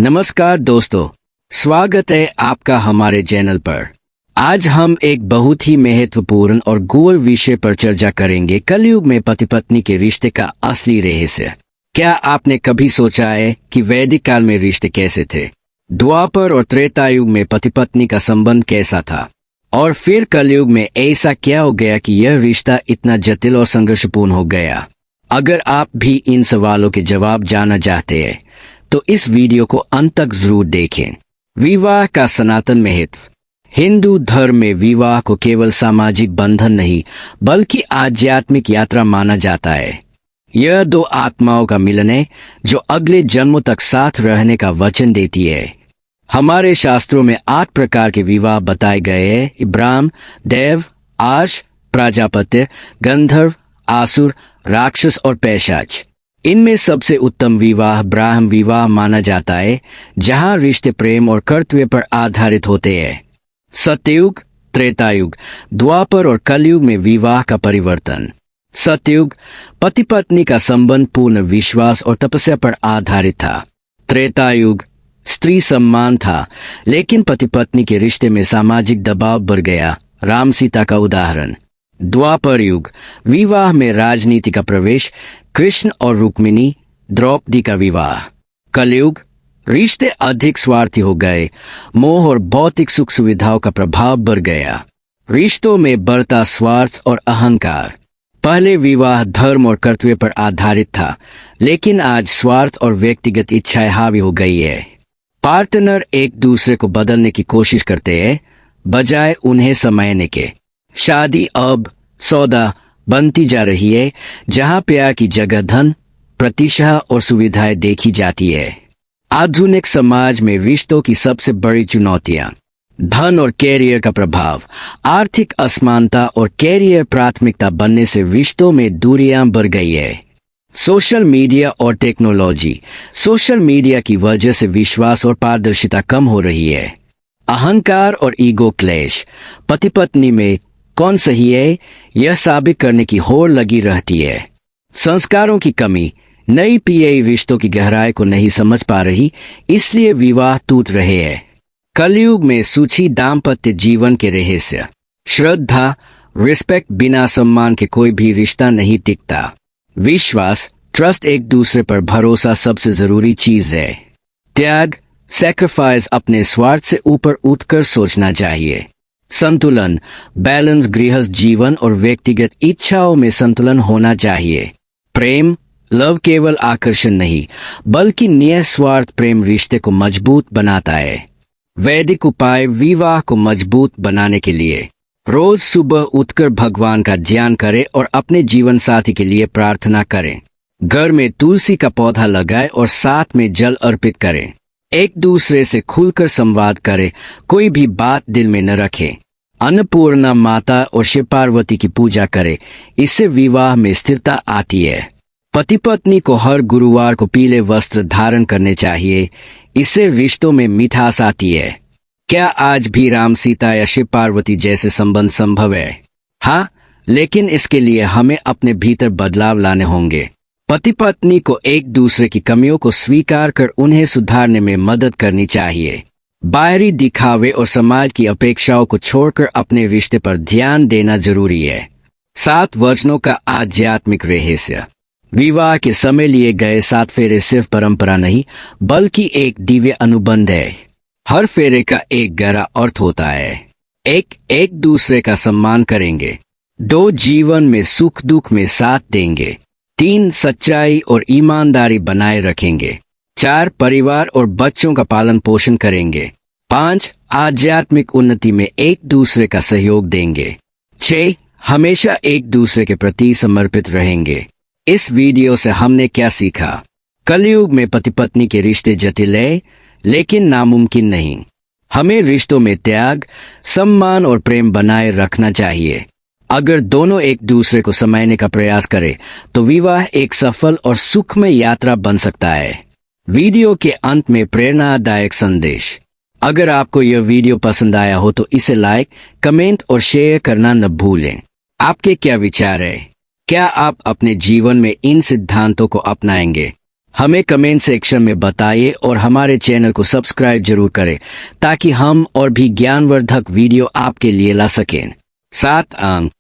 नमस्कार दोस्तों, स्वागत है आपका हमारे चैनल पर। आज हम एक बहुत ही महत्वपूर्ण और गौर विषय पर चर्चा करेंगे, कलयुग में पति पत्नी के रिश्ते का असली रहस्य। क्या आपने कभी सोचा है कि वैदिक काल में रिश्ते कैसे थे? द्वापर और त्रेता युग में पति पत्नी का संबंध कैसा था? और फिर कलयुग में ऐसा क्या हो गया कि यह रिश्ता इतना जटिल और संघर्षपूर्ण हो गया? अगर आप भी इन सवालों के जवाब जानना चाहते हैं तो इस वीडियो को अंत तक जरूर देखें। विवाह का सनातन महत्व। हिंदू धर्म में विवाह को केवल सामाजिक बंधन नहीं बल्कि आध्यात्मिक यात्रा माना जाता है। यह दो आत्माओं का मिलन है जो अगले जन्मों तक साथ रहने का वचन देती है। हमारे शास्त्रों में 8 प्रकार के विवाह बताए गए हैं: ब्राह्मण, देव, आर्ष, प्रजापत्य, गंधर्व, आसुर, राक्षस और पैशाच। इनमें सबसे उत्तम विवाह ब्राह्मण विवाह माना जाता है, जहां रिश्ते प्रेम और कर्तव्य पर आधारित होते हैं। सतयुग, त्रेतायुग, द्वापर और कलयुग में विवाह का परिवर्तन। सतयुग, पति पत्नी का संबंध पूर्ण विश्वास और तपस्या पर आधारित था। त्रेतायुग, स्त्री सम्मान था, लेकिन पति पत्नी के रिश्ते में सामाजिक दबाव बढ़ गया। राम सीता का उदाहरण। द्वापर युग, विवाह में राजनीति का प्रवेश। कृष्ण और रुक्मिणी, द्रौपदी का विवाह। कलयुग, रिश्ते अधिक स्वार्थी हो गए। मोह और भौतिक सुख सुविधाओं का प्रभाव बढ़ गया। रिश्तों में बढ़ता स्वार्थ और अहंकार। पहले विवाह धर्म और कर्तव्य पर आधारित था, लेकिन आज स्वार्थ और व्यक्तिगत इच्छाएं हावी हो गई है। पार्टनर एक दूसरे को बदलने की कोशिश करते हैं, बजाय उन्हें समझने के। शादी अब सौदा बनती जा रही है, जहां प्यार की जगह धन, प्रतिष्ठा और सुविधाएं देखी जाती है। आधुनिक समाज में रिश्तों की सबसे बड़ी चुनौतियां: धन और कैरियर का प्रभाव। आर्थिक असमानता और कैरियर प्राथमिकता बनने से रिश्तों में दूरियां बढ़ गई है। सोशल मीडिया और टेक्नोलॉजी। सोशल मीडिया की वजह से विश्वास और पारदर्शिता कम हो रही है। अहंकार और ईगो क्लेश। पति पत्नी में कौन सही है, यह साबित करने की होड़ लगी रहती है। संस्कारों की कमी। नई पीढ़ी रिश्तों की गहराई को नहीं समझ पा रही, इसलिए विवाह टूट रहे हैं। कलयुग में सूची दाम्पत्य जीवन के रहस्य। श्रद्धा, रिस्पेक्ट। बिना सम्मान के कोई भी रिश्ता नहीं टिकता। विश्वास, ट्रस्ट, एक दूसरे पर भरोसा सबसे जरूरी चीज है। त्याग, सैक्रिफाइस, अपने स्वार्थ से ऊपर उठकर सोचना चाहिए। संतुलन, बैलेंस, गृहस्थ जीवन और व्यक्तिगत इच्छाओं में संतुलन होना चाहिए। प्रेम, लव केवल आकर्षण नहीं बल्कि निस्वार्थ प्रेम रिश्ते को मजबूत बनाता है। वैदिक उपाय विवाह को मजबूत बनाने के लिए: रोज सुबह उठकर भगवान का ध्यान करें और अपने जीवन साथी के लिए प्रार्थना करें। घर में तुलसी का पौधा लगाएं और साथ में जल अर्पित करें। एक दूसरे से खुलकर संवाद करें, कोई भी बात दिल में न रखें। अन्नपूर्णा माता और शिव पार्वती की पूजा करें, इससे विवाह में स्थिरता आती है। पति पत्नी को हर गुरुवार को पीले वस्त्र धारण करने चाहिए, इससे रिश्तों में मिठास आती है। क्या आज भी राम सीता या शिव पार्वती जैसे संबंध संभव है? हाँ, लेकिन इसके लिए हमें अपने भीतर बदलाव लाने होंगे। पति पत्नी को एक दूसरे की कमियों को स्वीकार कर उन्हें सुधारने में मदद करनी चाहिए। बाहरी दिखावे और समाज की अपेक्षाओं को छोड़कर अपने रिश्ते पर ध्यान देना जरूरी है। 7 वचनों का आध्यात्मिक रहस्य। विवाह के समय लिए गए 7 फेरे सिर्फ परंपरा नहीं बल्कि एक दिव्य अनुबंध है। हर फेरे का एक गहरा अर्थ होता है। एक दूसरे का सम्मान करेंगे। 2 जीवन में सुख दुख में साथ देंगे। 3 सच्चाई और ईमानदारी बनाए रखेंगे। 4 परिवार और बच्चों का पालन पोषण करेंगे। 5 आध्यात्मिक उन्नति में एक दूसरे का सहयोग देंगे। 6 हमेशा एक दूसरे के प्रति समर्पित रहेंगे। इस वीडियो से हमने क्या सीखा? कलयुग में पति पत्नी के रिश्ते जटिल है, लेकिन नामुमकिन नहीं। हमें रिश्तों में त्याग, सम्मान और प्रेम बनाए रखना चाहिए। अगर दोनों एक दूसरे को समझने का प्रयास करें तो विवाह एक सफल और सुखमय यात्रा बन सकता है। वीडियो के अंत में प्रेरणादायक संदेश। अगर आपको यह वीडियो पसंद आया हो तो इसे लाइक, कमेंट और शेयर करना न भूलें। आपके क्या विचार है? क्या आप अपने जीवन में इन सिद्धांतों को अपनाएंगे? हमें कमेंट सेक्शन में बताइए और हमारे चैनल को सब्सक्राइब जरूर करें ताकि हम और भी ज्ञानवर्धक वीडियो आपके लिए ला सकें। 7 अंक